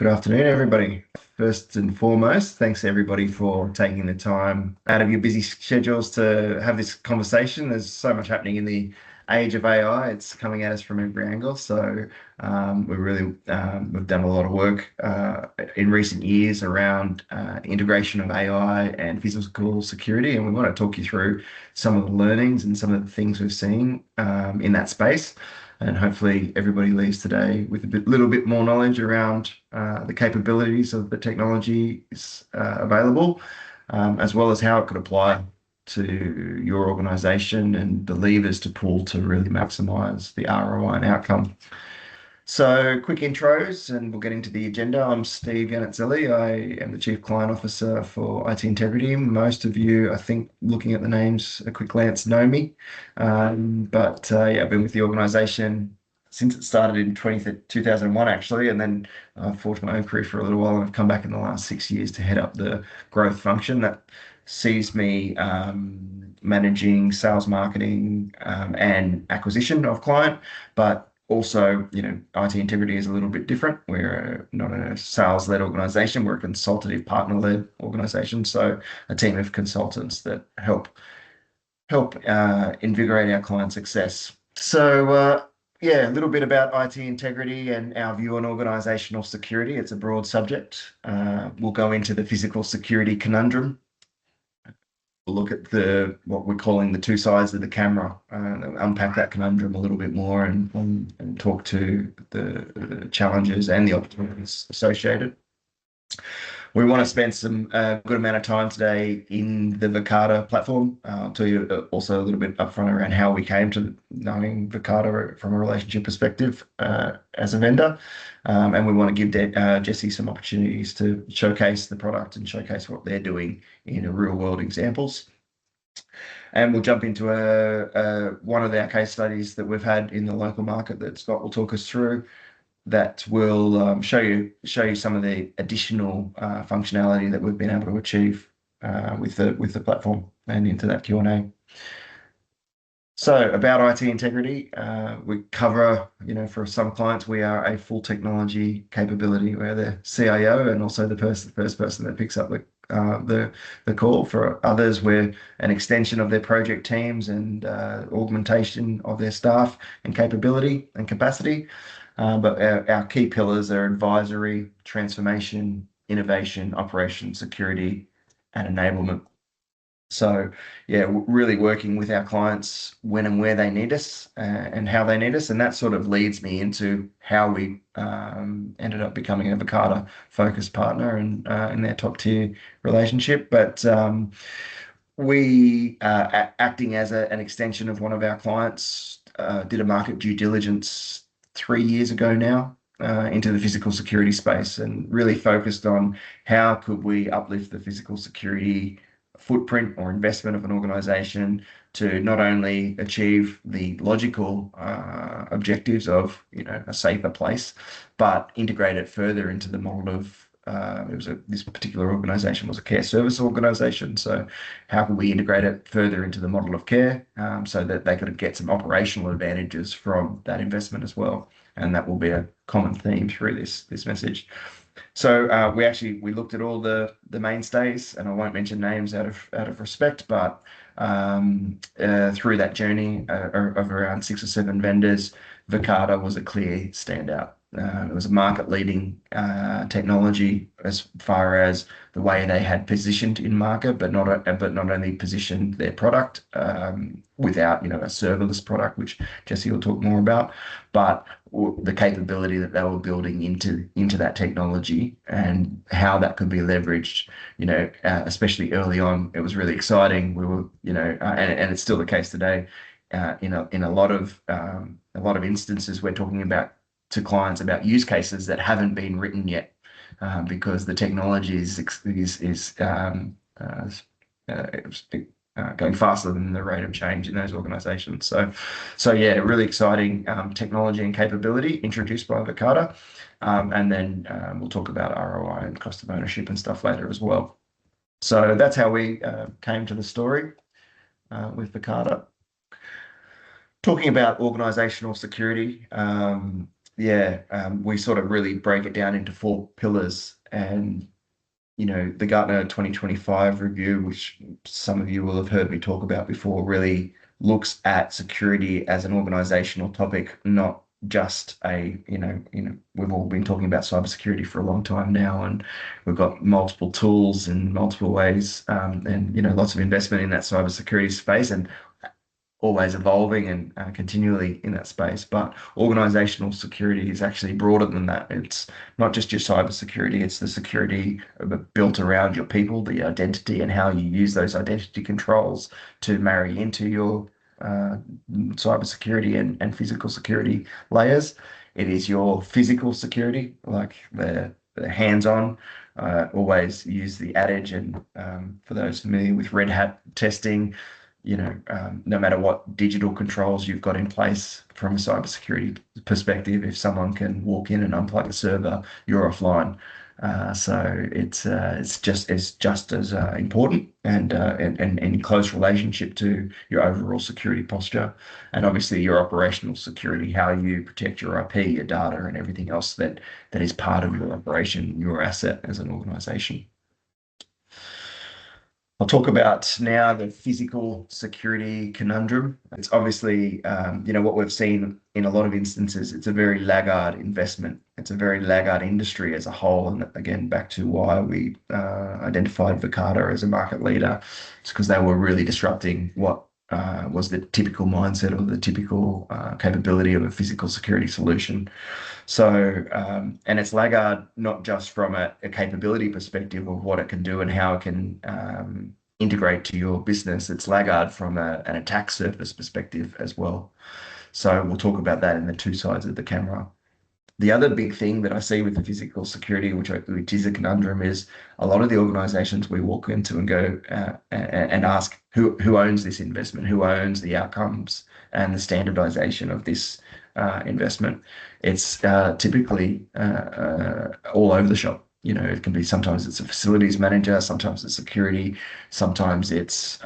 Good afternoon, everybody. First and foremost, thanks everybody for taking the time out of your busy schedules to have this conversation. There's so much happening in the age of AI. It's coming at us from every angle. So we've done a lot of work in recent years around integration of AI and physical security, and we want to talk you through some of the learnings and some of the things we've seen in that space. And hopefully everybody leaves today with a little bit more knowledge around the capabilities of the technologies available, as well as how it could apply to your organization and the levers to pull to really maximize the ROI and outcome. So quick intros and we'll get into the agenda. I'm Steve Yanitzelli. I am the Chief Client Officer for IT Integrity. Most of you, I think, looking at the names, a quick glance, know me. Yeah, I've been with the organization since it started in 2001, actually, and then I've forged my own career for a little while, and I've come back in the last 6 years to head up the growth function. That sees me managing sales, marketing, and acquisition of client, but also, IT Integrity is a little bit different. We're not a sales-led organization. We're a consultative partner-led organization. So a team of consultants that help invigorate our client success. So yeah, a little bit about IT Integrity and our view on organizational security. It's a broad subject. We'll go into the physical security conundrum. We'll look at what we're calling the two sides of the camera, unpack that conundrum a little bit more and talk to the challenges and the opportunities associated. We want to spend some good amount of time today in the Verkada platform. I'll tell you also a little bit upfront around how we came to knowing Verkada from a relationship perspective as a vendor. And we want to give Jesse some opportunities to showcase the product and showcase what they're doing in real world examples. And we'll jump into one of our case studies that we've had in the local market that Scott will talk us through, that will show you some of the additional functionality that we've been able to achieve with the platform, and into that Q&A. So about IT Integrity, we cover, for some clients, we are a full technology capability. We're the CIO and also the first person that picks up the call. For others, we're an extension of their project teams and augmentation of their staff and capability and capacity. But our key pillars are advisory, transformation, innovation, operation, security, and enablement. So yeah, really working with our clients when and where they need us and how they need us. And that sort of leads me into how we ended up becoming a Verkada focused partner and in their top tier relationship. But we, acting as an extension of one of our clients, did a market due diligence 3 years ago now into the physical security space, and really focused on how could we uplift the physical security footprint or investment of an organization to not only achieve the logical objectives of a safer place, but integrate it further into the model of this particular organization was a care service organization. So how can we integrate it further into the model of care so that they could get some operational advantages from that investment as well? And that will be a common theme through this message. So we looked at all the mainstays, and I won't mention names out of respect, but through that journey of around 6 or 7 vendors, Verkada was a clear standout. It was a market-leading technology as far as the way they had positioned in market, but not only positioned their product without a serverless product, which Jesse will talk more about, but the capability that they were building into that technology and how that could be leveraged. Especially early on, it was really exciting. We were, and it's still the case today. In a lot of instances, we're talking about to clients about use cases that haven't been written yet because the technology is going faster than the rate of change in those organizations. So yeah, really exciting technology and capability introduced by Verkada. And then we'll talk about ROI and cost of ownership and stuff later as well. So that's how we came to the story with Verkada. Talking about organizational security, yeah, we sort of really break it down into four pillars. And the Gartner 2025 review, which some of you will have heard me talk about before, really looks at security as an organizational topic, not just we've all been talking about cybersecurity for a long time now, and we've got multiple tools and multiple ways, and lots of investment in that cybersecurity space, and always evolving and continually in that space. But organizational security is actually broader than that. It's not just your cyber security, it's the security built around your people, the identity, and how you use those identity controls to marry into your uh, cyber security and physical security layers. It is your physical security, like the hands-on. Always use the adage, and for those familiar with Red Hat testing, no matter what digital controls you've got in place from a cybersecurity perspective, if someone can walk in and unplug a server, you're offline. So it's just as important and in close relationship to your overall security posture, and obviously your operational security, how you protect your IP, your data, and everything else that is part of your operation, your asset as an organization. I'll talk about now the physical security conundrum. It's obviously, what we've seen in a lot of instances, it's a very laggard investment. It's a very laggard industry as a whole. And again, back to why we identified Verkada as a market leader. It's because they were really disrupting what was the typical mindset or the typical capability of a physical security solution. So, and it's laggard not just from a capability perspective of what it can do and how it can integrate to your business. It's laggard from an attack surface perspective as well. So we'll talk about that in the two sides of the camera. The other big thing that I see with the physical security, which is a conundrum, is a lot of the organizations we walk into and go and ask who owns this investment, who owns the outcomes and the standardization of this investment. It's typically all over the shop. It can be, sometimes it's a facilities manager, sometimes it's security, sometimes it's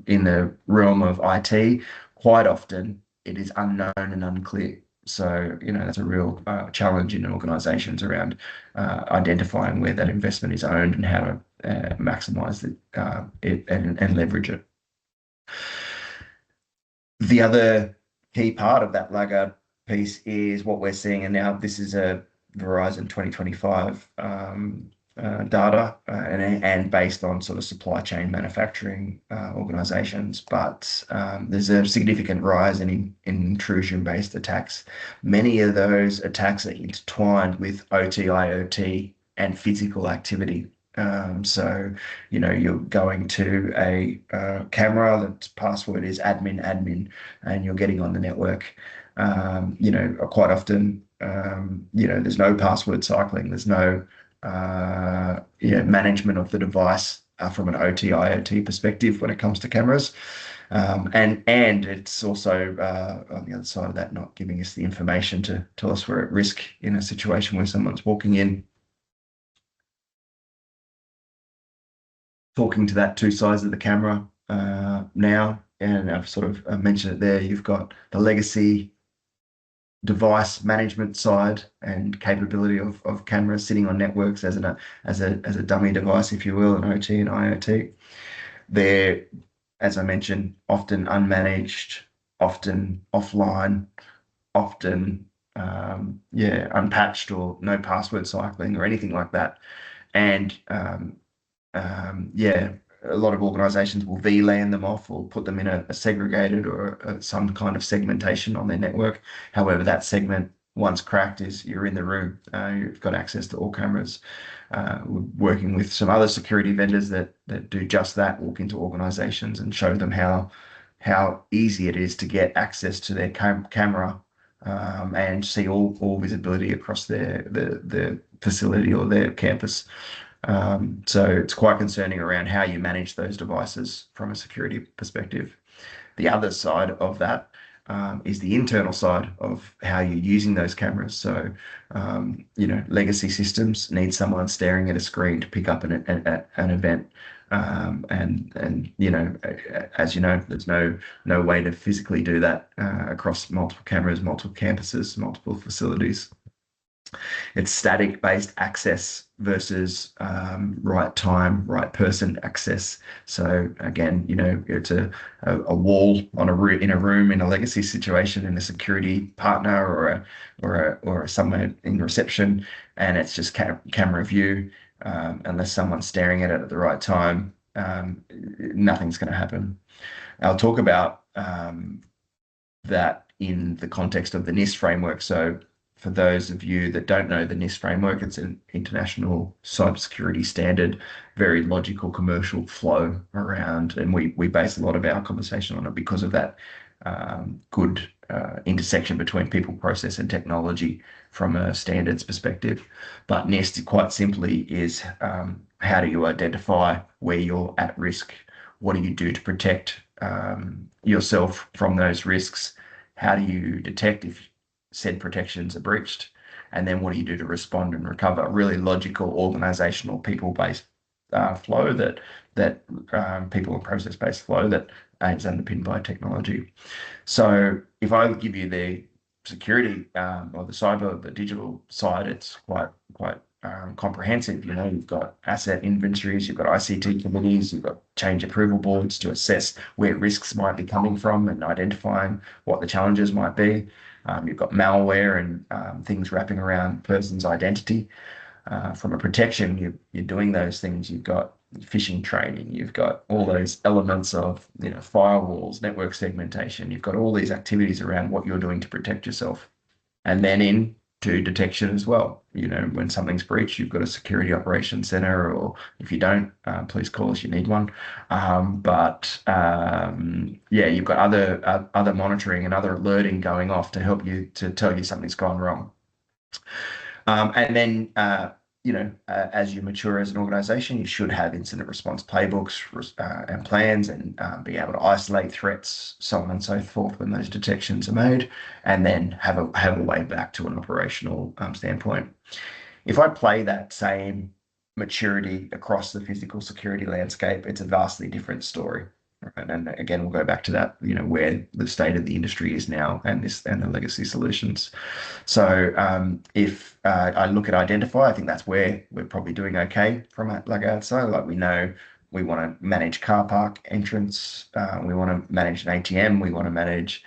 in the realm of IT. Quite often it is unknown and unclear. So, that's a real challenge in organizations around identifying where that investment is owned and how to maximize it and leverage it. The other key part of that laggard piece is what we're seeing, and now this is a Verizon 2025 data and based on sort of supply chain manufacturing organizations, but there's a significant rise in intrusion-based attacks. Many of those attacks are intertwined with OT, IoT, and physical activity. So, you're going to a camera, the password is admin, and you're getting on the network. Quite often, there's no password cycling, there's no management of the device from an OT, IoT perspective when it comes to cameras. And it's also on the other side of that, not giving us the information to tell us we're at risk in a situation where someone's walking in. Talking to that two sides of the camera now, and I've sort of mentioned it there. You've got the legacy device management side and capability of cameras sitting on networks as a dummy device, if you will, an OT and IoT. They're, as I mentioned, often unmanaged, often offline, often unpatched or no password cycling or anything like that. And a lot of organizations will VLAN them off or put them in a segregated or some kind of segmentation on their network. However, that segment, once cracked, is you're in the room. You've got access to all cameras. We're working with some other security vendors that do just that, walk into organizations and show them how easy it is to get access to their camera and see all visibility across their facility or their campus. So it's quite concerning around how you manage those devices from a security perspective. The other side of that is the internal side of how you're using those cameras. So, legacy systems need someone staring at a screen to pick up an event. And as you know, there's no way to physically do that across multiple cameras, multiple campuses, multiple facilities. It's static based access versus right time, right person access. So again, it's a wall on in a room in a legacy situation in a security partner or somewhere in reception, and it's just camera view. Unless someone's staring at it at the right time, nothing's going to happen. I'll talk about that in the context of the NIST framework. So for those of you that don't know the NIST framework, it's an international cybersecurity standard, very logical commercial flow around, and we base a lot of our conversation on it because of that good intersection between people, process, and technology from a standards perspective. But NIST, quite simply, is how do you identify where you're at risk? What do you do to protect yourself from those risks? How do you detect if said protections are breached? And then what do you do to respond and recover? Really logical, organizational, people-based flow that people and process-based flow that is underpinned by technology. So if I give you the security or the digital side, it's quite comprehensive. You've got asset inventories, you've got ICT committees, you've got change approval boards to assess where risks might be coming from and identifying what the challenges might be. You've got malware and things wrapping around person's identity. From a protection, you're doing those things. You've got phishing training. You've got all those elements of firewalls, network segmentation. You've got all these activities around what you're doing to protect yourself. And then into detection as well. When something's breached, you've got a security operations center, or if you don't, please call us, you need one. Yeah, you've got other monitoring and other alerting going off to help you, to tell you something's gone wrong. And then, as you mature as an organization, you should have incident response playbooks and plans, and be able to isolate threats, so on and so forth, when those detections are made, and then have a way back to an operational standpoint. If I play that same maturity across the physical security landscape, it's a vastly different story. Right? And again, we'll go back to that, where the state of the industry is now, and the legacy solutions. So if I look at identify, I think that's where we're probably doing okay from outside. Like, we know we want to manage car park entrance, we want to manage an ATM, we want to manage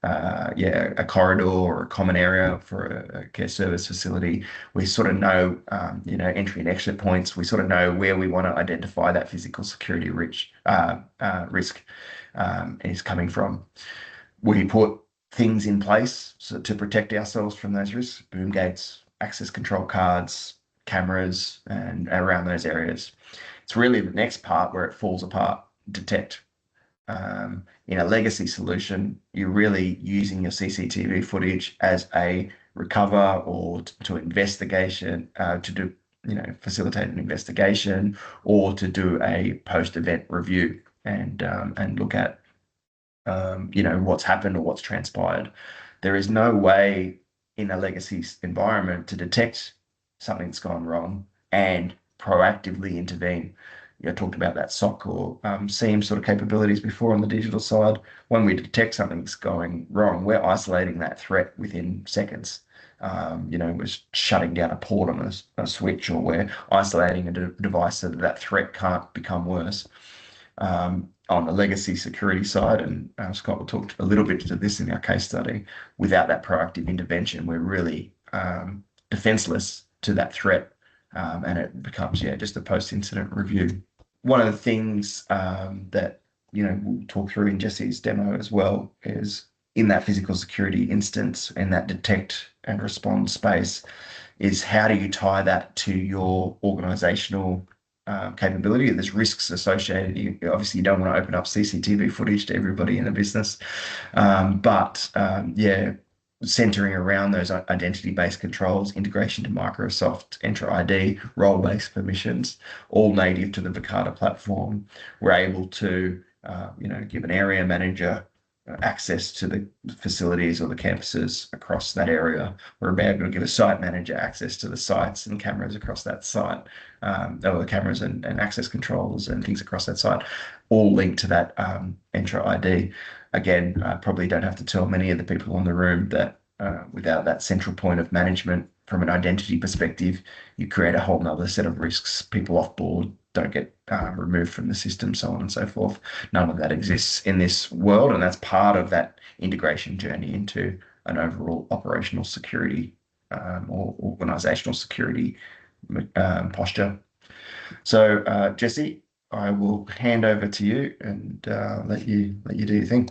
a corridor or a common area for a care service facility. We sort of know, entry and exit points. We sort of know where we want to identify that physical security risk is coming from. We put things in place to protect ourselves from those risks: boom gates, access control cards, cameras, and around those areas. It's really the next part where it falls apart: detect. In a legacy solution, you're really using your CCTV footage as a recover or to investigation, to do, facilitate an investigation, or to do a post-event review and look at, what's happened or what's transpired. There is no way in a legacy environment to detect something's gone wrong and proactively intervene. I talked about that SOC or SIEM sort of capabilities before on the digital side. When we detect something's going wrong, we're isolating that threat within seconds. We're shutting down a port on a switch, or we're isolating a device so that threat can't become worse. On the legacy security side, and Scott will talk a little bit to this in our case study, without that proactive intervention, we're really defenseless to that threat. And it becomes, just a post-incident review. One of the things that, we'll talk through in Jesse's demo as well, is in that physical security instance, in that detect and respond space, is how do you tie that to your organizational capability? There's risks associated. Obviously, you don't want to open up CCTV footage to everybody in the business. Centering around those identity-based controls, integration to Microsoft Entra ID, role-based permissions, all native to the Verkada platform. We're able to, give an area manager access to the facilities or the campuses across that area. We're able to give a site manager access to the sites and cameras across that site, or the cameras and access controls and things across that site, all linked to that Entra ID. Again, I probably don't have to tell many of the people in the room that without that central point of management from an identity perspective, you create a whole nother set of risks. People off board don't get removed from the system, so on and so forth. None of that exists in this world, and that's part of that integration journey into an overall operational security or organizational security posture. So, Jesse, I will hand over to you and let you do your thing.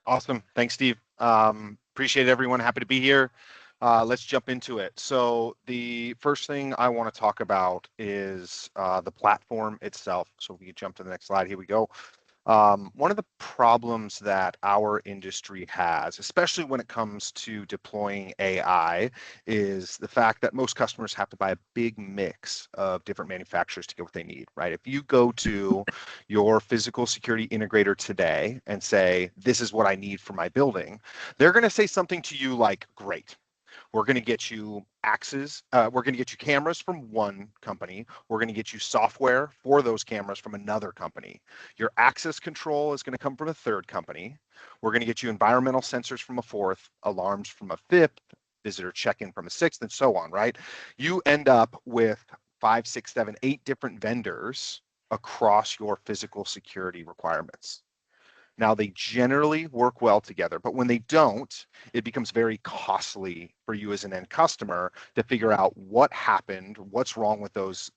Awesome. Thanks, Steve. Appreciate everyone. Happy to be here. Let's jump into it. So the first thing I want to talk about is the platform itself. So if we could jump to the next slide, here we go. One of the problems that our industry has, especially when it comes to deploying AI, is the fact that most customers have to buy a big mix of different manufacturers to get what they need, right? If you go to your physical security integrator today and say, this is what I need for my building, they're going to say something to you like, great. We're going to get you axes. We're going to get you cameras from one company. We're going to get you software for those cameras from another company. Your access control is going to come from a third company. We're going to get you environmental sensors from a fourth, alarms from a fifth, visitor check-in from a sixth, and so on, right? You end up with 5, 6, 7, 8 different vendors across your physical security requirements. Now, they generally work well together, but when they don't, it becomes very costly for you as an end customer to figure out what happened, what's wrong with those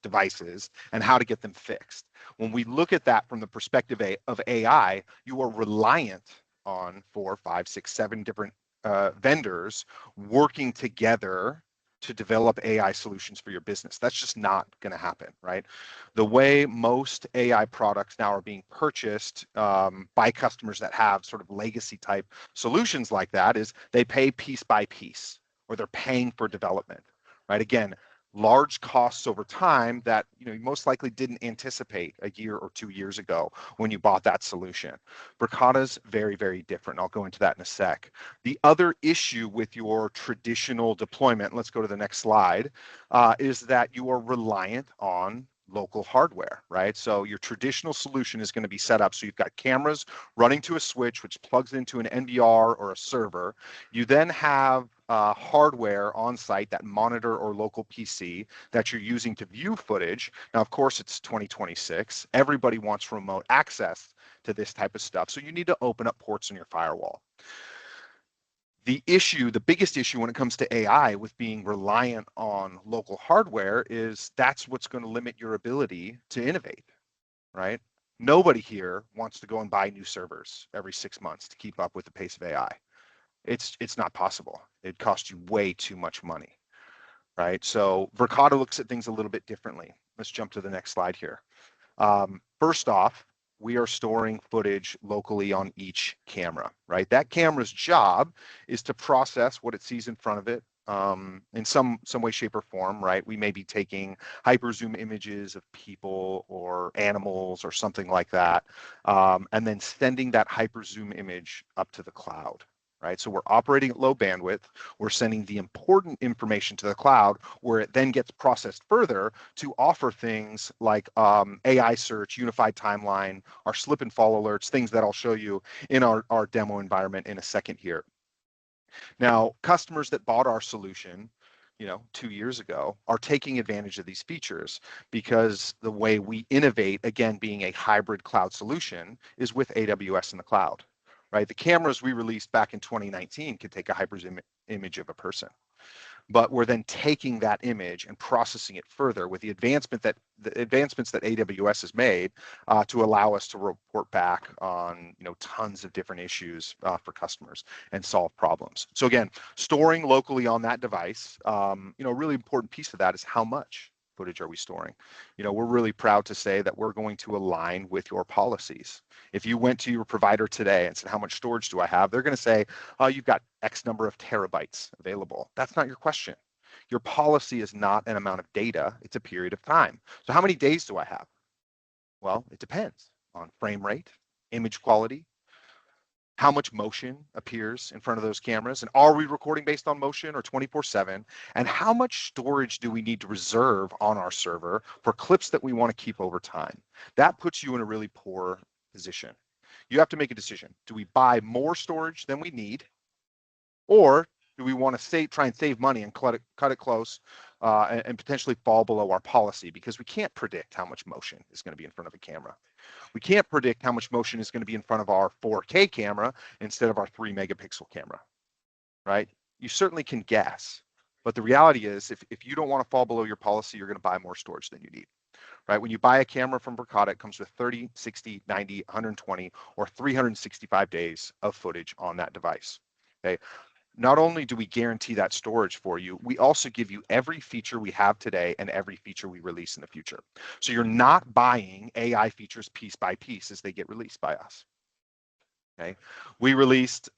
devices, and how to get them fixed. When we look at that from the perspective of AI, you are reliant on 4, 5, 6, 7 different vendors working together to develop AI solutions for your business. That's just not going to happen, right? The way most AI products now are being purchased by customers that have sort of legacy type solutions like that is they pay piece by piece, or they're paying for development, right? Again, large costs over time that you most likely didn't anticipate a year or 2 years ago when you bought that solution. Verkada's very, very different. I'll go into that in a sec. The other issue with your traditional deployment, let's go to the next slide, is that you are reliant on local hardware, right? So your traditional solution is going to be set up so you've got cameras running to a switch which plugs into an NVR or a server. You then have hardware on site, that monitor or local PC that you're using to view footage. Now, of course, it's 2026. Everybody wants remote access to this type of stuff. So you need to open up ports in your firewall. The biggest issue when it comes to AI with being reliant on local hardware is that's what's going to limit your ability to innovate, right? Nobody here wants to go and buy new servers every 6 months to keep up with the pace of AI. It's not possible. It costs you way too much money, right? So Verkada looks at things a little bit differently. Let's jump to the next slide here. First off, we are storing footage locally on each camera, right? That camera's job is to process what it sees in front of it in some way, shape, or form, right? We may be taking hyper zoom images of people or animals or something like that, and then sending that hyper zoom image up to the cloud. Right? So we're operating at low bandwidth. We're sending the important information to the cloud where it then gets processed further to offer things like AI search, unified timeline, our slip and fall alerts, things that I'll show you in our demo environment in a second here. Now, customers that bought our solution 2 years ago are taking advantage of these features because the way we innovate, again, being a hybrid cloud solution, is with AWS in the cloud. Right? The cameras we released back in 2019 could take a hyper zoom image of a person, but we're then taking that image and processing it further with the advancements that AWS has made to allow us to report back on tons of different issues for customers and solve problems. So again, storing locally on that device, a really important piece of that is how much footage are we storing. We're really proud to say that we're going to align with your policies. If you went to your provider today and said, how much storage do I have? They're going to say, oh, you've got X number of terabytes available. That's not your question. Your policy is not an amount of data, it's a period of time. So how many days do I have? Well, it depends on frame rate, image quality, how much motion appears in front of those cameras, and are we recording based on motion or 24/7, and how much storage do we need to reserve on our server for clips that we want to keep over time. That puts you in a really poor position. You have to make a decision. Do we buy more storage than we need, or do we want to try and save money and cut it close and potentially fall below our policy, because we can't predict how much motion is going to be in front of a camera. We can't predict how much motion is going to be in front of our 4K camera instead of our 3 megapixel camera, right? You certainly can guess, but the reality is if you don't want to fall below your policy, you're going to buy more storage than you need, right? When you buy a camera from Verkada, it comes with 30, 60, 90, 120, or 365 days of footage on that device, okay? Not only do we guarantee that storage for you, we also give you every feature we have today and every feature we release in the future. So you're not buying AI features piece by piece as they get released by us. Okay, we released,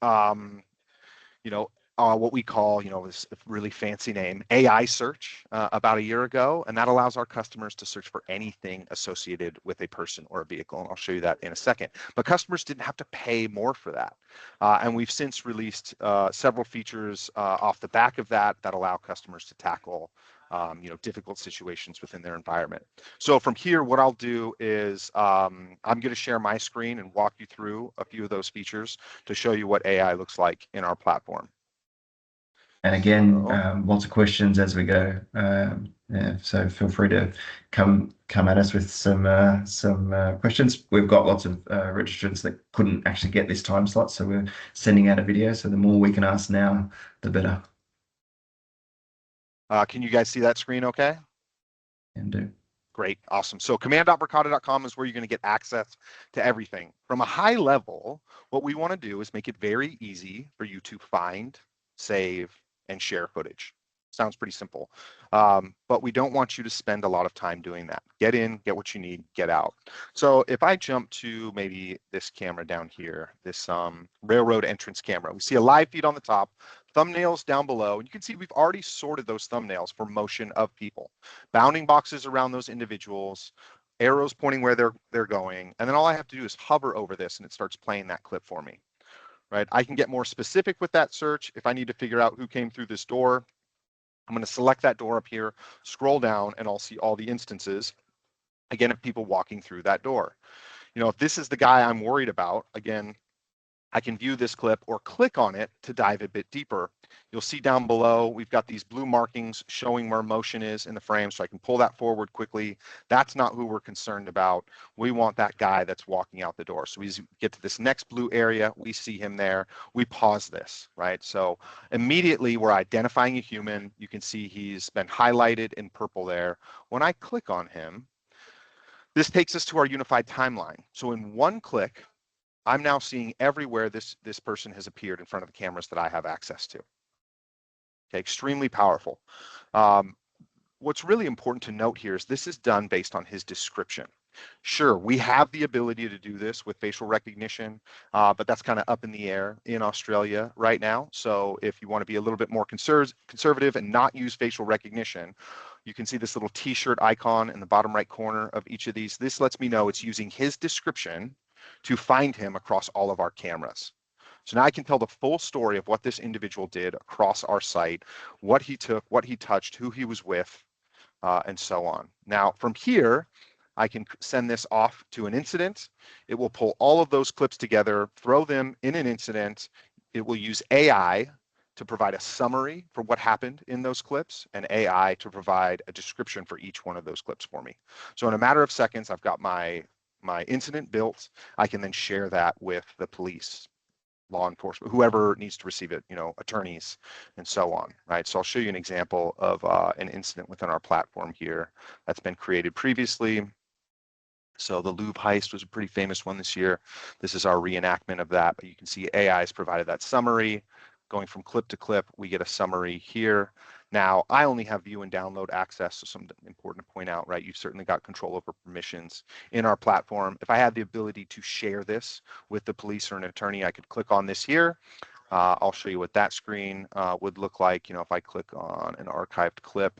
what we call, this really fancy name, AI search, about a year ago, and that allows our customers to search for anything associated with a person or a vehicle, and I'll show you that in a second. But customers didn't have to pay more for that, and we've since released several features off the back of that allow customers to tackle difficult situations within their environment. So from here, what I'll do is I'm going to share my screen and walk you through a few of those features to show you what AI looks like in our platform. And again, So, lots of questions as we go. Yeah, so feel free to come at us with some questions. We've got lots of registrants that couldn't actually get this time slot, so we're sending out a video. So the more we can ask now, the better. can you guys see that screen okay? And do. Great, awesome. So command.verkada.com is where you're going to get access to everything. From a high level, what we want to do is make it very easy for you to find, save, and share footage. Sounds pretty simple, but we don't want you to spend a lot of time doing that. Get in, get what you need, get out. So if I jump to maybe this camera down here, this railroad entrance camera, we see a live feed on the top, thumbnails down below, and you can see we've already sorted those thumbnails for motion of people, bounding boxes around those individuals, arrows pointing where they're going, and then all I have to do is hover over this and it starts playing that clip for me, right? I can get more specific with that search. If I need to figure out who came through this door, I'm going to select that door up here, scroll down, and I'll see all the instances, again, of people walking through that door. If this is the guy I'm worried about, again, I can view this clip or click on it to dive a bit deeper. You'll see down below, we've got these blue markings showing where motion is in the frame, so I can pull that forward quickly. That's not who we're concerned about. We want that guy that's walking out the door. So we get to this next blue area, we see him there, we pause this, right? So immediately we're identifying a human. You can see he's been highlighted in purple there. When I click on him, this takes us to our unified timeline. So in one click, I'm now seeing everywhere this person has appeared in front of the cameras that I have access to. Okay, extremely powerful. What's really important to note here is this is done based on his description. Sure, we have the ability to do this with facial recognition, but that's kind of up in the air in Australia right now. So if you want to be a little bit more conservative and not use facial recognition, you can see this little T-shirt icon in the bottom right corner of each of these. This lets me know it's using his description to find him across all of our cameras. So now I can tell the full story of what this individual did across our site, what he took, what he touched, who he was with, and so on. Now from here, I can send this off to an incident. It will pull all of those clips together, throw them in an incident. It will use AI to provide a summary for what happened in those clips, and AI to provide a description for each one of those clips for me. So in a matter of seconds, I've got my incident built. I can then share that with the police, law enforcement, whoever needs to receive it, attorneys, and so on, right? So I'll show you an example of an incident within our platform here that's been created previously. So the Louvre heist was a pretty famous one this year. This is our reenactment of that, but you can see AI has provided that summary. Going from clip to clip, we get a summary here. Now, I only have view and download access, so something important to point out, right? You've certainly got control over permissions in our platform. If I had the ability to share this with the police or an attorney, I could click on this here. I'll show you what that screen would look like. If I click on an archived clip,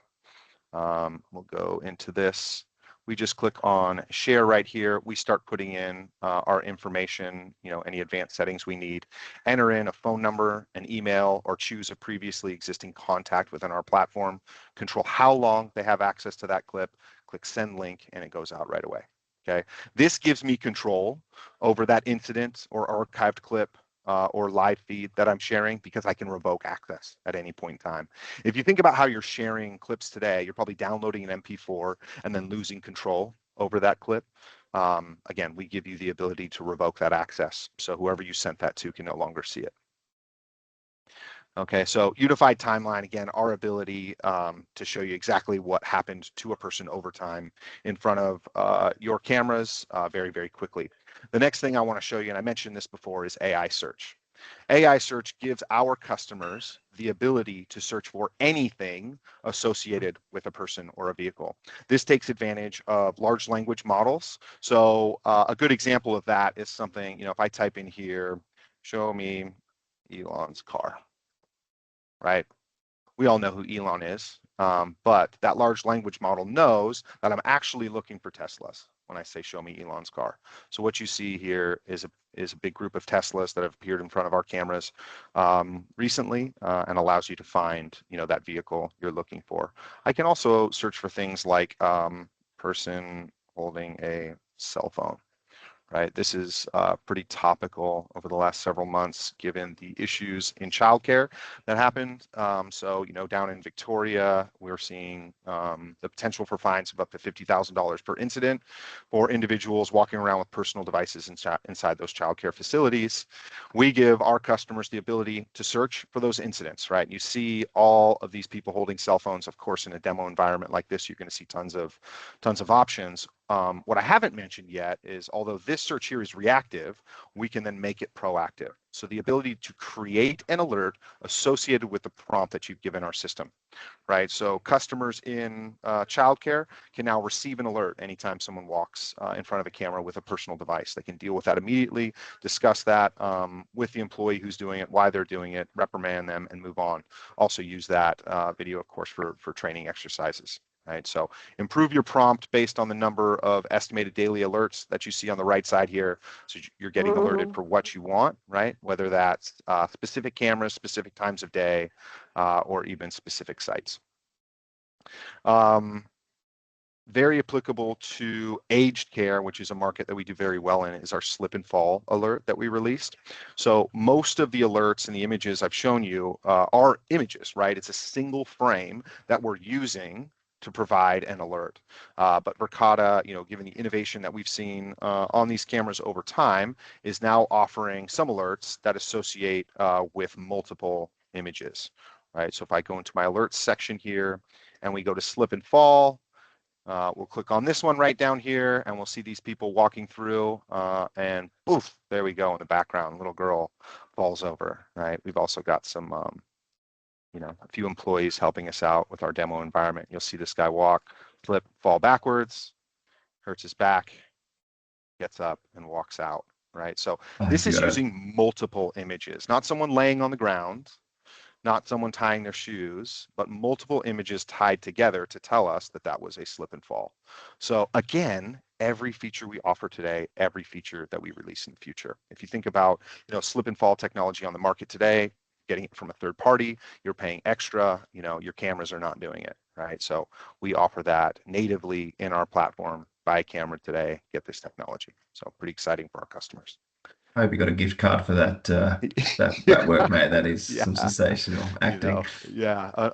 we'll go into this. we just click on share right here. We start putting in our information, any advanced settings we need, enter in a phone number, an email, or choose a previously existing contact within our platform, control how long they have access to that clip, click send link, and it goes out right away. Okay, this gives me control over that incident or archived clip or live feed that I'm sharing, because I can revoke access at any point in time. If you think about how you're sharing clips today, you're probably downloading an MP4 and then losing control over that clip. Again, we give you the ability to revoke that access, so whoever you sent that to can no longer see it. Okay, so unified timeline, again, our ability to show you exactly what happened to a person over time in front of your cameras very, very quickly. The next thing I want to show you, and I mentioned this before, is AI search. AI search gives our customers the ability to search for anything associated with a person or a vehicle. This takes advantage of large language models. So a good example of that is something, if I type in here, show me Elon's car, right? We all know who Elon is, but that large language model knows that I'm actually looking for Teslas when I say show me Elon's car. So what you see here is a big group of Teslas that have appeared in front of our cameras recently, and allows you to find that vehicle you're looking for. I can also search for things like person holding a cell phone. Right, this is pretty topical over the last several months, given the issues in childcare that happened. So, down in Victoria, we're seeing the potential for fines of up to $50,000 per incident for individuals walking around with personal devices inside those childcare facilities. We give our customers the ability to search for those incidents, right? You see all of these people holding cell phones. Of course, in a demo environment like this, you're going to see tons of options. What I haven't mentioned yet is, although this search here is reactive, we can then make it proactive. So the ability to create an alert associated with the prompt that you've given our system, right? So customers in childcare can now receive an alert anytime someone walks in front of a camera with a personal device. They can deal with that immediately, discuss that with the employee who's doing it, why they're doing it, reprimand them, and move on. Also use that video, of course, for training exercises. Right, so improve your prompt based on the number of estimated daily alerts that you see on the right side here. So you're getting alerted for what you want, right? Whether that's specific cameras, specific times of day, or even specific sites. Very applicable to aged care, which is a market that we do very well in, is our slip and fall alert that we released. So most of the alerts and the images I've shown you are images, right? It's a single frame that we're using to provide an alert. But Verkada, given the innovation that we've seen on these cameras over time, is now offering some alerts that associate with multiple images, right? So if I go into my alerts section here and we go to slip and fall, we'll click on this one right down here, and we'll see these people walking through, and poof, there we go in the background, little girl falls over, right? We've also got some, a few employees helping us out with our demo environment. You'll see this guy walk, slip, fall backwards, hurts his back, gets up and walks out, right? So this is using multiple images, not someone laying on the ground, not someone tying their shoes, but multiple images tied together to tell us that that was a slip and fall. So again, every feature we offer today, every feature that we release in the future. If you think about, slip and fall technology on the market today, getting it from a third party, you're paying extra, your cameras are not doing it, right? So we offer that natively in our platform. Buy a camera today, get this technology. So pretty exciting for our customers. I hope you got a gift card for that work, mate. That is Yeah, some sensational acting.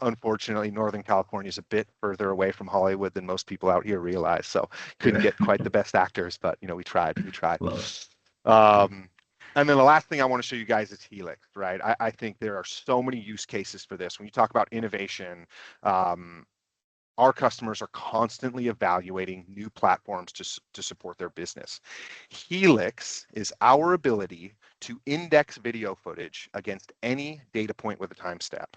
unfortunately, Northern California is a bit further away from Hollywood than most people out here realize. So couldn't Yeah, get quite the best actors, but we tried. love it. And then the last thing I want to show you guys is Helix, right? I think there are so many use cases for this. When you talk about innovation, our customers are constantly evaluating new platforms to support their business. Helix is our ability to index video footage against any data point with a timestamp.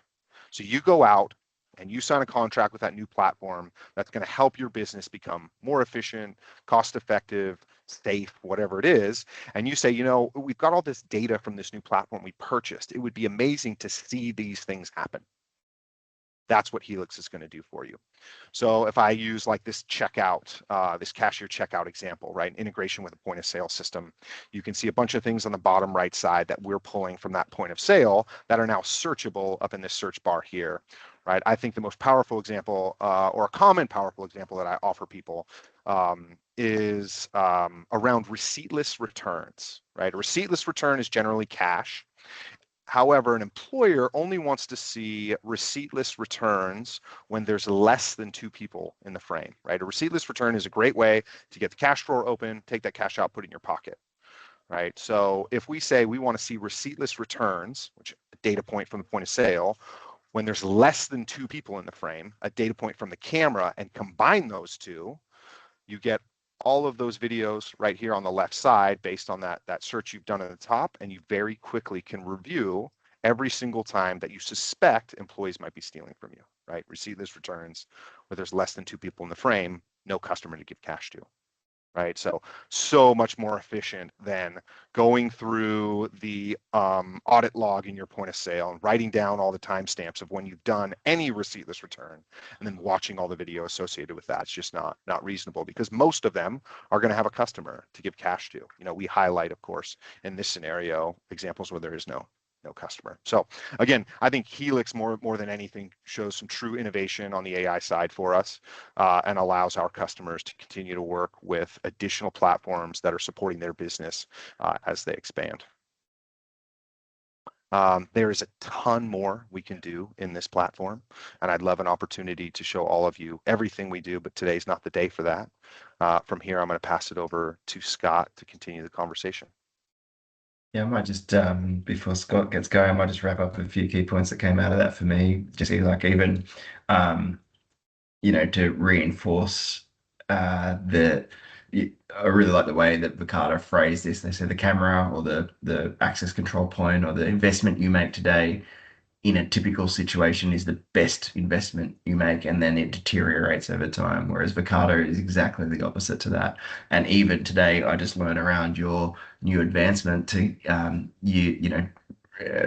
So you go out and you sign a contract with that new platform that's going to help your business become more efficient, cost effective, safe, whatever it is. And you say, we've got all this data from this new platform we purchased. It would be amazing to see these things happen. That's what Helix is going to do for you. So if I use like this checkout, this cashier checkout example, right, integration with a point of sale system, you can see a bunch of things on the bottom right side that we're pulling from that point of sale that are now searchable up in this search bar here, right? I think the most powerful example, or a common powerful example that I offer people, is around receiptless returns, right? A receiptless return is generally cash. However, an employer only wants to see receiptless returns when there's less than 2 people in the frame, right? A receiptless return is a great way to get the cash drawer open, take that cash out, put it in your pocket, right? So if we say we want to see receiptless returns, which a data point from the point of sale, when there's less than 2 people in the frame, a data point from the camera, and combine those two, you get all of those videos right here on the left side based on that search you've done at the top, and you very quickly can review every single time that you suspect employees might be stealing from you, right? Receiptless returns where there's less than 2 people in the frame, no customer to give cash to, right? So much more efficient than going through the audit log in your point of sale and writing down all the timestamps of when you've done any receiptless return and then watching all the video associated with that. It's just not reasonable, because most of them are going to have a customer to give cash to. You know, we highlight, of course, in this scenario, examples where there is no customer. So again, I think Helix more than anything shows some true innovation on the AI side for us, and allows our customers to continue to work with additional platforms that are supporting their business as they expand. There is a ton more we can do in this platform, and I'd love an opportunity to show all of you everything we do, but today's not the day for that. From here, I'm going to pass it over to Scott to continue the conversation. Yeah, I might just before Scott gets going, I might just wrap up a few key points that came out of that for me. Just like even to reinforce that I really like the way that Verkada phrased this. They said the camera or the access control point or the investment you make today in a typical situation is the best investment you make, and then it deteriorates over time. Whereas Verkada is exactly the opposite to that. And even today, I just learned around your new advancement to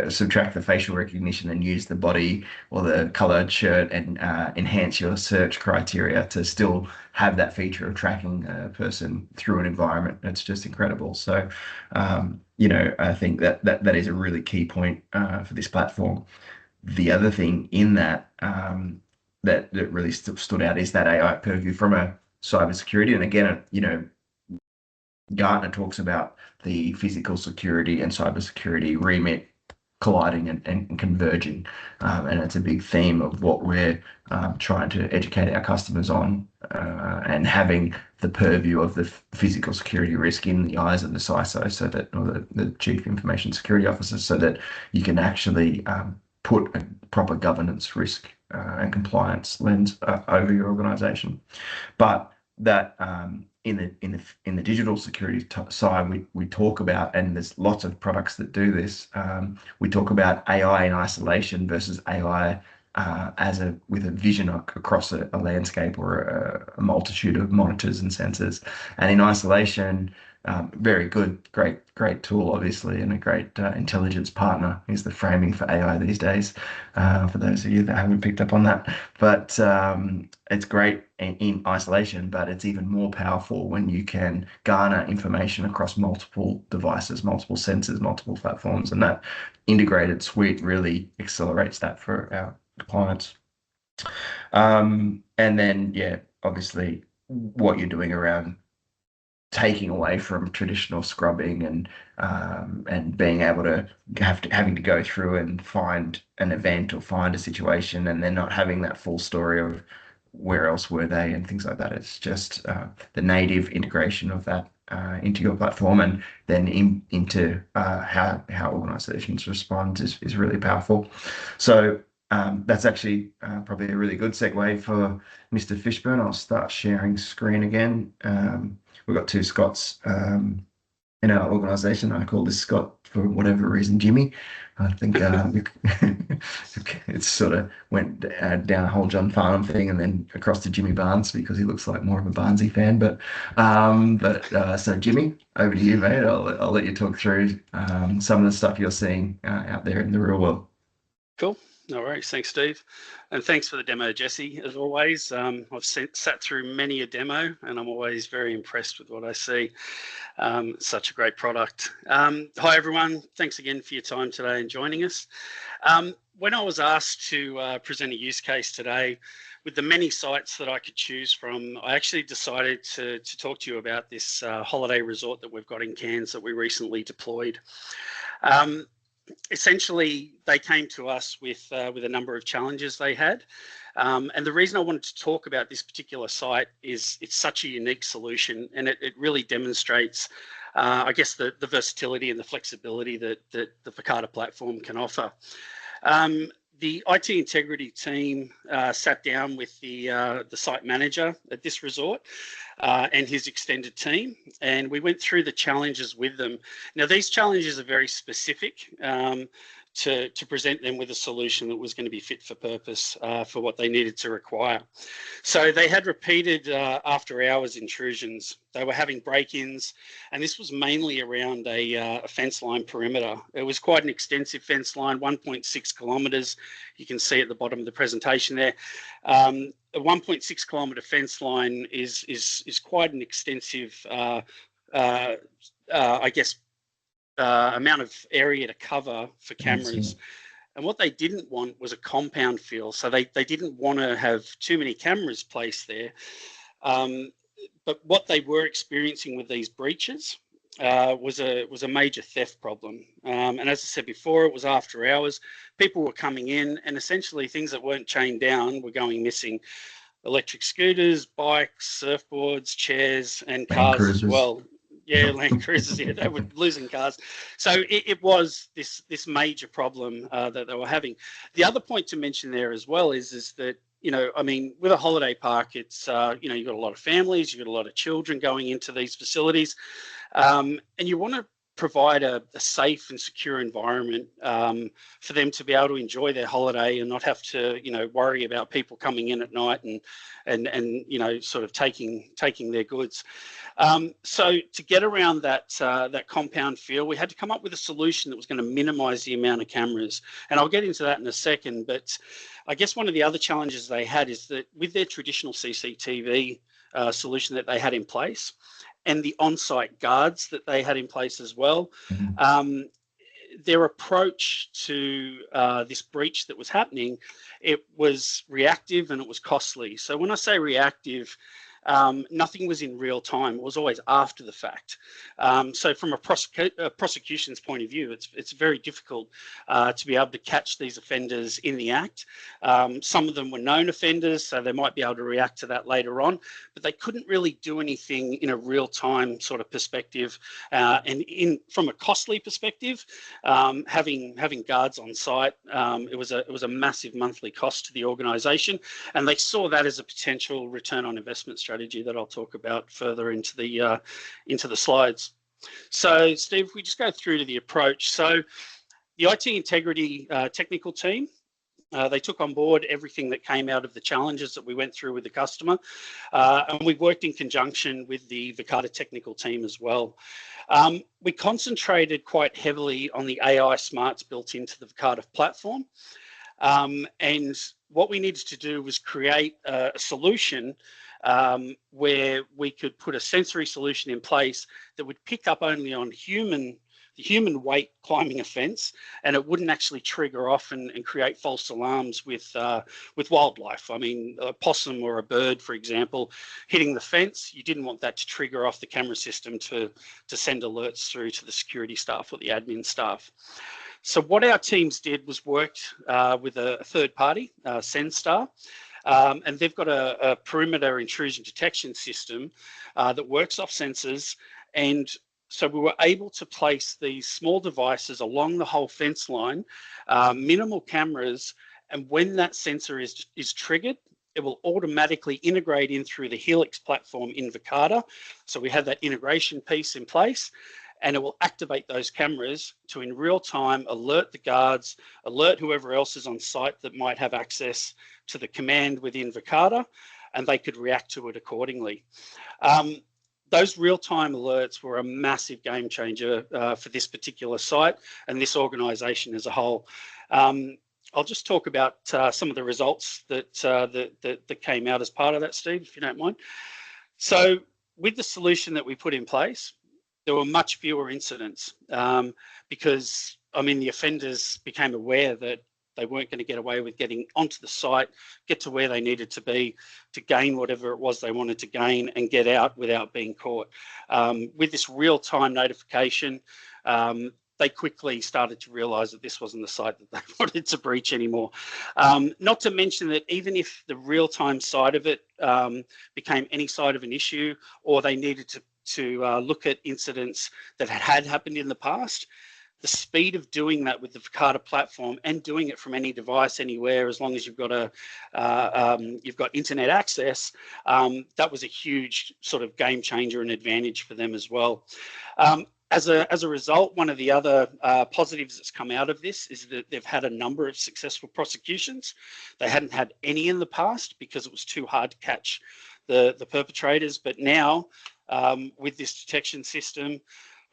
subtract the facial recognition and use the body or the colored shirt and enhance your search criteria to still have that feature of tracking a person through an environment. It's just incredible. So, I think that is a really key point for this platform. The other thing in that that really stood out is that AI purview from a cybersecurity. And again, Gartner talks about the physical security and cybersecurity remit colliding and converging. And it's a big theme of what we're trying to educate our customers on, and having the purview of the physical security risk in the eyes of the CISO, so that, or the Chief Information Security Officer, so that you can actually put a proper governance risk and compliance lens over your organization. But that in the digital security side, we talk about, and there's lots of products that do this. We talk about AI in isolation versus AI with a vision across a landscape or a multitude of monitors and sensors. And in isolation, very good, great tool, obviously, and a great intelligence partner is the framing for AI these days, for those of you that haven't picked up on that. But it's great in isolation, but it's even more powerful when you can garner information across multiple devices, multiple sensors, multiple platforms, and that integrated suite really accelerates that for our clients. And then, yeah, obviously, what you're doing around taking away from traditional scrubbing and being able to having to go through and find an event or find a situation and then not having that full story of where else were they and things like that. It's just the native integration of that into your platform, and then into how organizations respond is really powerful. So that's actually probably a really good segue for Mr. Fishburne. I'll start sharing screen again. We've got two Scots in our organization. I call this Scott, for whatever reason, Jimmy. I think it sort of went down a whole John Farnham thing and then across to Jimmy Barnes because he looks like more of a Barnesy fan. So Jimmy, over to you, mate. I'll let you talk through some of the stuff you're seeing out there in the real world. Cool. No worries. Thanks, Steve. And thanks for the demo, Jesse, as always. I've sat through many a demo and I'm always very impressed with what I see. Such a great product. Hi, everyone. Thanks again for your time today and joining us. When I was asked to present a use case today, with the many sites that I could choose from, I actually decided to talk to you about this holiday resort that we've got in Cairns that we recently deployed. Essentially, they came to us with a number of challenges they had. And the reason I wanted to talk about this particular site is it's such a unique solution, and it really demonstrates, I guess, the versatility and the flexibility that the Verkada platform can offer. The IT integrity team sat down with the site manager at this resort and his extended team, and we went through the challenges with them. Now, these challenges are very specific to present them with a solution that was going to be fit for purpose for what they needed to require. So they had repeated after hours intrusions. They were having break-ins, and this was mainly around a fence line perimeter. It was quite an extensive fence line, 1.6 kilometres. You can see at the bottom of the presentation there. A 1.6 kilometre fence line is quite an extensive, I guess, amount of area to cover for cameras. And what they didn't want was a compound feel. So they didn't want to have too many cameras placed there. But what they were experiencing with these breaches was a major theft problem. And as I said before, it was after hours. People were coming in, and essentially things that weren't chained down were going missing. Electric scooters, bikes, surfboards, chairs, and cars as well. Yeah, Land Cruisers, yeah, they were losing cars. So it was this major problem that they were having. The other point to mention there as well is that, you know, I mean, with a holiday park, it's, you know, you've got a lot of families, you've got a lot of children going into these facilities, and you want to provide a safe and secure environment for them to be able to enjoy their holiday and not have to, you know, worry about people coming in at night and you know, sort of taking their goods. So to get around that compound feel, we had to come up with a solution that was going to minimize the amount of cameras. And I'll get into that in a second, but I guess one of the other challenges they had is that with their traditional CCTV solution that they had in place, and the on-site guards that they had in place as well, their approach to this breach that was happening, it was reactive and it was costly. So when I say reactive, nothing was in real time. It was always after the fact. So from a prosecution's point of view, it's very difficult to be able to catch these offenders in the act. Some of them were known offenders, so they might be able to react to that later on, but they couldn't really do anything in a real time sort of perspective. And from a costly perspective, having guards on site, it was a massive monthly cost to the organisation, and they saw that as a potential return on investment strategy that I'll talk about further into the slides. So, Steve, if we just go through to the approach. So, the IT integrity technical team, they took on board everything that came out of the challenges that we went through with the customer, and we worked in conjunction with the Verkada technical team as well. We concentrated quite heavily on the AI smarts built into the Verkada platform, and what we needed to do was create a solution where we could put a sensory solution in place that would pick up only on the human weight climbing a fence, and it wouldn't actually trigger off and create false alarms with wildlife. I mean, a possum or a bird, for example, hitting the fence, you didn't want that to trigger off the camera system to send alerts through to the security staff or the admin staff. So what our teams did was worked with a third party, Senstar, and they've got a perimeter intrusion detection system that works off sensors. And so we were able to place these small devices along the whole fence line, minimal cameras, and when that sensor is triggered, it will automatically integrate in through the Helix platform in Verkada. So we have that integration piece in place, and it will activate those cameras to in real time alert the guards, alert whoever else is on site that might have access to the command within Verkada, and they could react to it accordingly. Those real-time alerts were a massive game changer for this particular site and this organisation as a whole. I'll just talk about some of the results that came out as part of that, Steve, if you don't mind. So with the solution that we put in place, there were much fewer incidents because, I mean, the offenders became aware that they weren't going to get away with getting onto the site, get to where they needed to be to gain whatever it was they wanted to gain and get out without being caught. With this real-time notification, they quickly started to realize that this wasn't the site that they wanted to breach anymore. Not to mention that even if the real-time side of it became any side of an issue, or they needed to look at incidents that had happened in the past, the speed of doing that with the Verkada platform and doing it from any device anywhere, as long as you've got you've got internet access, that was a huge sort of game changer and advantage for them as well. As a result, one of the other positives that's come out of this is that they've had a number of successful prosecutions. They hadn't had any in the past because it was too hard to catch the perpetrators, but now with this detection system,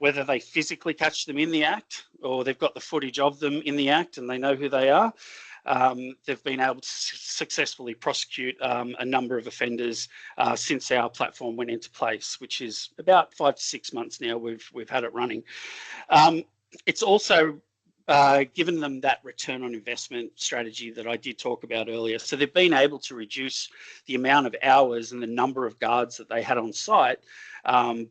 whether they physically catch them in the act or they've got the footage of them in the act and they know who they are, they've been able to successfully prosecute a number of offenders since our platform went into place, which is about 5 to 6 months now we've had it running. It's also given them that return on investment strategy that I did talk about earlier. So they've been able to reduce the amount of hours and the number of guards that they had on site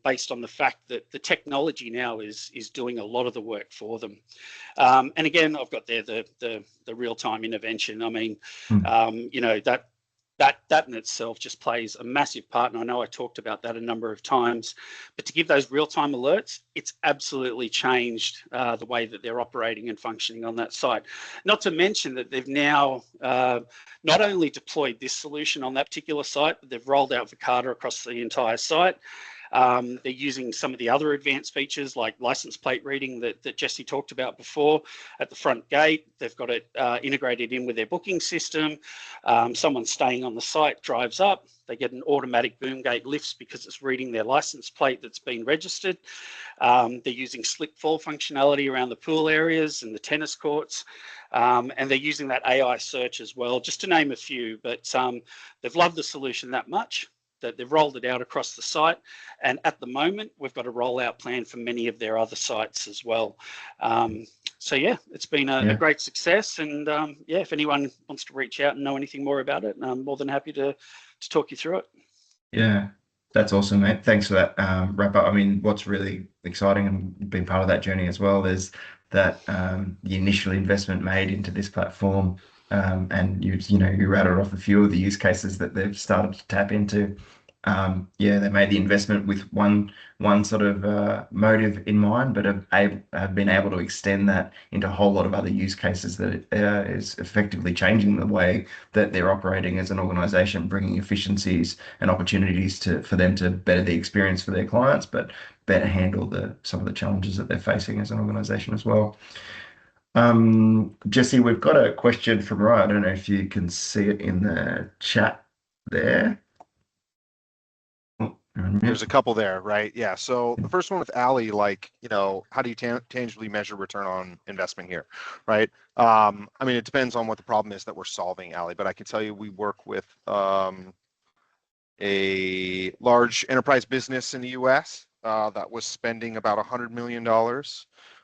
based on the fact that the technology now is doing a lot of the work for them. And again, I've got there the real-time intervention. I mean, you know, that in itself just plays a massive part. And I know I talked about that a number of times, but to give those real-time alerts, it's absolutely changed the way that they're operating and functioning on that site. Not to mention that they've now not only deployed this solution on that particular site, but they've rolled out Verkada across the entire site. They're using some of the other advanced features like license plate reading that Jesse talked about before at the front gate. They've got it integrated in with their booking system. Someone staying on the site drives up, they get an automatic boom gate lifts because it's reading their license plate that's been registered. They're using slip fall functionality around the pool areas and the tennis courts. And they're using that AI search as well, just to name a few, but they've loved the solution that much that they've rolled it out across the site. And at the moment, we've got a rollout plan for many of their other sites as well. So yeah, it's been a great success. And yeah, if anyone wants to reach out and know anything more about it, I'm more than happy to talk you through it. Yeah, that's awesome, mate. Thanks for that wrap up. I mean, what's really exciting and been part of that journey as well is that the initial investment made into this platform, and you rattled off a few of the use cases that they've started to tap into. Yeah, they made the investment with one sort of motive in mind, but have been able to extend that into a whole lot of other use cases that is effectively changing the way that they're operating as an organization, bringing efficiencies and opportunities for them to better the experience for their clients, but better handle some of the challenges that they're facing as an organization as well. Jesse, we've got a question from Ryan. I don't know if you can see it in the chat there. There's a couple there, right? Yeah. So the first one with Ali, like, how do you tangibly measure return on investment here, right? I mean, it depends on what the problem is that we're solving, Ali, but I can tell you we work with a large enterprise business in the US that was spending about $100 million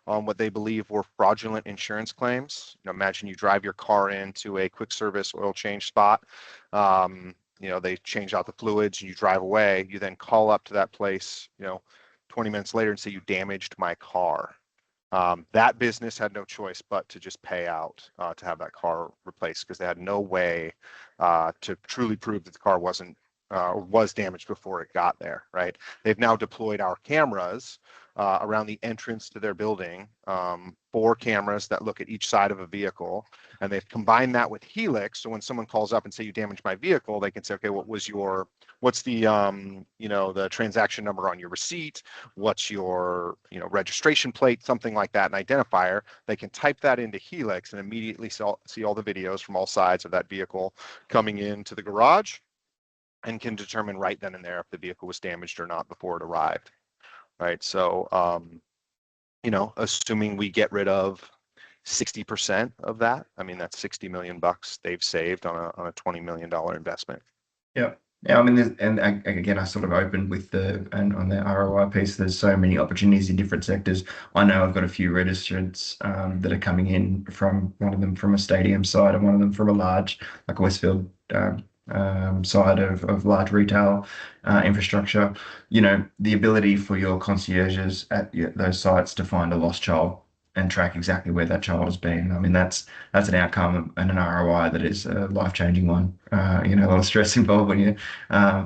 on what they believe were fraudulent insurance claims. Imagine you drive your car into a quick service oil change spot. They change out the fluids and you drive away. You then call up to that place, 20 minutes later and say, you damaged my car. That business had no choice but to just pay out to have that car replaced because they had no way to truly prove that the car was damaged before it got there, right? They've now deployed our cameras around the entrance to their building, 4 cameras that look at each side of a vehicle, and they've combined that with Helix. So when someone calls up and say you damaged my vehicle, they can say, okay, what's the the transaction number on your receipt? What's your registration plate? Something like that, an identifier. They can type that into Helix and immediately see all the videos from all sides of that vehicle coming into the garage, and can determine right then and there if the vehicle was damaged or not before it arrived. Right. So, assuming we get rid of 60% of that. I mean, that's 60 million bucks they've saved on a $20 million investment. Yeah. Yeah, I mean, again, I sort of opened with and on the ROI piece, there's so many opportunities in different sectors. I know I've got a few registrants that are coming in from one of them from a stadium side and one of them from a large, like Westfield side of large retail infrastructure. You know, the ability for your concierges at those sites to find a lost child and track exactly where that child has been. I mean, that's an outcome and an ROI that is a life-changing one. You know, a lot of stress involved when you're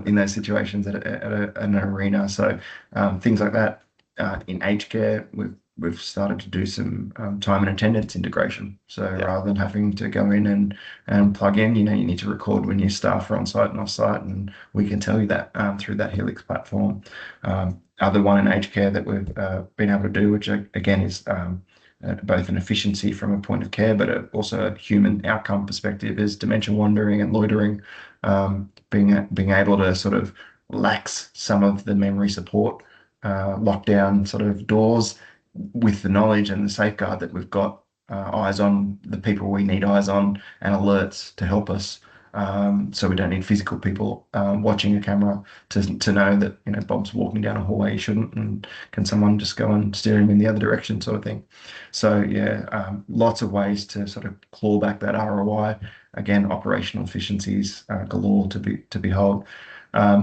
in those situations at an arena. So things like that. In aged care, we've started to do some time and attendance integration. So rather than having to go in and plug in, you know, you need to record when your staff are on site and off site, and we can tell you that through that Helix platform. Other one in aged care that we've been able to do, which again is both an efficiency from a point of care, but also a human outcome perspective, is dementia wandering and loitering, being able to sort of lax some of the memory support, lockdown sort of doors with the knowledge and the safeguard that we've got eyes on the people we need eyes on and alerts to help us. So we don't need physical people watching a camera to know that, you know, Bob's walking down a hallway he shouldn't, and can someone just go and steer him in the other direction, sort of thing. So yeah, lots of ways to sort of claw back that ROI. Again, operational efficiencies galore to behold.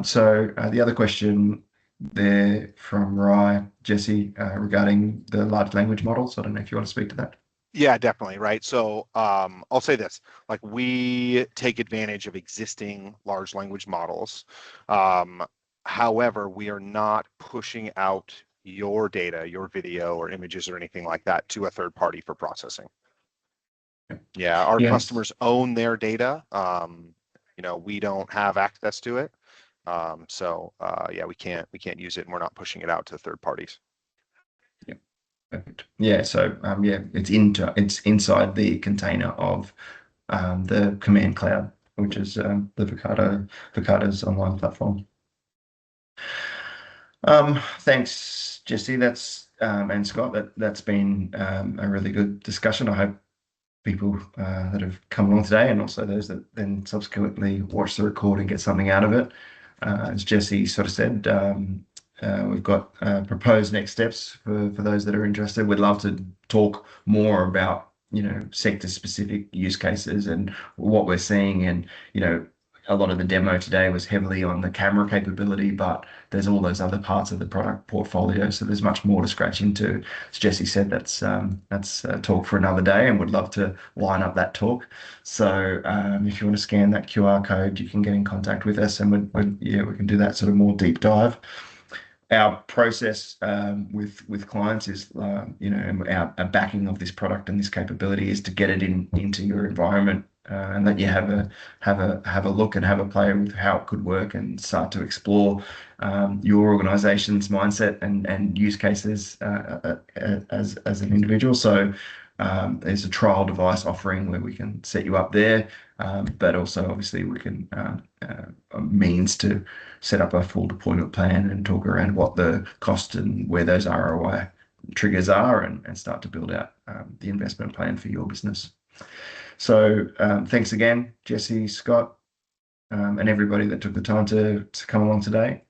So the other question there from Jesse, regarding the large language models. I don't know if you want to speak to that. Yeah, definitely. Right. So I'll say this, like, we take advantage of existing large language models. However, we are not pushing out your data, your video or images or anything like that to a third party for processing. Yeah, our customers own their data. You know, we don't have access to it. So yeah, we can't use it, and we're not pushing it out to third parties. Perfect. Yeah, so yeah, it's inside the container of the command cloud, which is the Verkada's online platform. Thanks, Jesse. That's and Scott. That's been a really good discussion. I hope people that have come along today, and also those that then subsequently watch the record and get something out of it. As Jesse sort of said, we've got proposed next steps for those that are interested. We'd love to talk more about, you know, sector specific use cases and what we're seeing. And, you know, a lot of the demo today was heavily on the camera capability, but there's all those other parts of the product portfolio. So there's much more to scratch into. As Jesse said, that's a talk for another day, and would love to line up that talk. So if you want to scan that QR code, you can get in contact with us, and we can do that sort of more deep dive. Our process with clients is, you know, our backing of this product and this capability is to get it into your environment, and let you have a look and have a play with how it could work, and start to explore your organization's mindset and use cases as an individual. So there's a trial device offering where we can set you up there, but also obviously we can a means to set up a full deployment plan and talk around what the cost and where those ROI triggers are, and start to build out the investment plan for your business. So thanks again, Jesse, Scott, and everybody that took the time to come along today.